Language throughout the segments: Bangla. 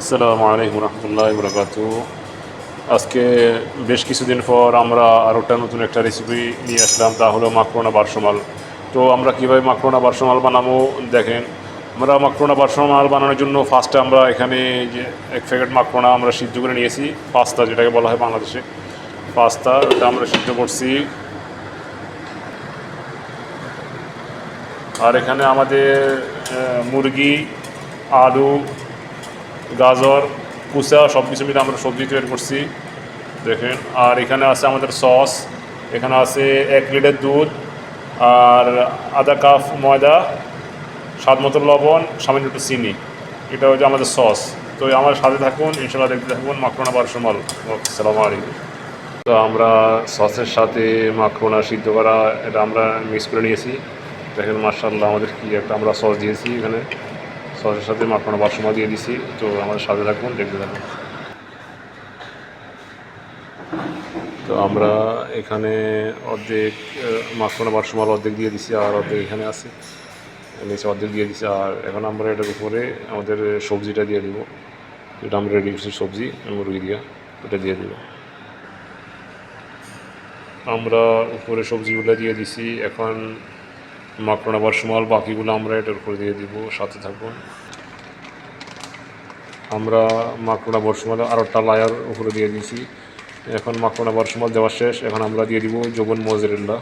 আসসালামু আলাইকুম রহমতুল্লাহি বরকাতু। আজকে বেশ কিছুদিন পর আমরা আরও নতুন একটা রেসিপি নিয়ে আসলাম, তা হলো মাকরোনা বারসমাল। তো আমরা কীভাবে মাকরোনা বারসমাল বানাবো দেখেন। আমরা মাকরোনা বারসমাল বানানোর জন্য ফার্স্টে আমরা এখানে যে এক প্যাকেট মাকরোনা আমরা সিদ্ধ করে নিয়েছি, পাস্তা যেটাকে বলা হয় বাংলাদেশে পাস্তা, ওটা আমরা সিদ্ধ করছি। আর এখানে আমাদের মুরগি, আলু, গাজর, কুচা সব কিছু মিলে আমরা সবজি তৈরি করছি দেখেন। আর এখানে আছে আমাদের সস, এখানে আছে 1 লিটার দুধ, আর আধা কাপ ময়দা, স্বাদ মতো লবণ, সামান্য একটু চিনি। এটা হচ্ছে আমাদের সস। তো আমার সাথে থাকুন, ইনশাল্লাহ দেখতে থাকুন মাকরোনা বারসমাল। আসসালামু আলাইকুম। তো আমরা সসের সাথে মাকরোনা সিদ্ধ করা এটা আমরা মিক্স করে নিয়েছি দেখেন। মাশাআল্লাহ, আমাদের কি একটা আমরা সস দিয়েছি এখানে, সসের সাথে মাকরোনা বারসমাল দিয়ে দিছি। তো আমাদের সাথে থাকুন, দেখতে থাকুন। তো আমরা এখানে অর্ধেক মাকরোনা বারসমাল অর্ধেক দিয়ে দিছি, আর অর্ধেক এখানে আছে নিচে অর্ধেক দিয়ে দিছি। আর এখন আমরা এটার উপরে আমাদের সবজিটা দিয়ে দিব, যেটা আমরা রেডি করছি সবজি মুরগি দিয়ে, ওটা দিয়ে দিব। আমরা উপরে সবজিগুলো দিয়ে দিছি। এখন মাকরোনা বারসমাল বাকিগুলো আমরা এটার উপরে দিয়ে দিব, সাথে থাকুন। আমরা মাকরোনা বারসমাল আর একটা লায়ার উপরে দিয়ে দিয়েছি। এখন মাকরোনা বারসমাল দেওয়া শেষ, এখন আমরা দিয়ে দিব জবন মোজারেলা।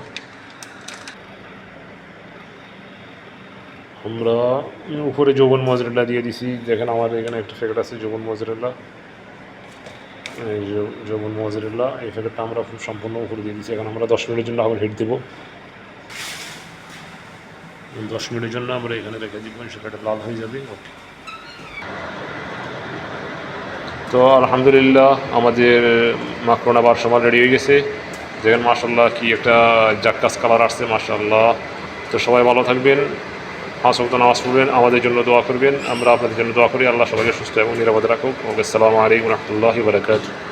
আমরা উপরে জবন মোজারেলা দিয়ে দিছি দেখেন। আমার এখানে একটা প্যাকেট আছে জবন মোজারেলা, এই জবন মোজারেলা, এই প্যাকেটটা আমরা খুব সম্পূর্ণ উপরে দিয়ে দিচ্ছি। এখন আমরা 10 মিনিটের জন্য আবার হিট দেবো। 10 মিনিটের জন্য আমরা এখানে রেখে দিব, সেটা লাল হয়ে যাবে। ওকে। তো আলহামদুলিল্লাহ আমাদের মাকরোনা বারসমাল রেডি হয়ে গেছে দেখেন। মাশাআল্লাহ, কি একটা জাক্কাস কালার আসছে মাশাআল্লাহ। তো সবাই ভালো থাকবেন, 5 ওয়াক্ত নামাজ পড়বেন, আমাদের জন্য দোয়া করবেন, আমরা আপনাদের জন্য দোয়া করি। আল্লাহ সবাইকে সুস্থ এবং নিরাপদে রাখুক। ওকে, আসসালামু আলাইকুম রহমতুল্লাহি ওয়া বারাকাতুহু।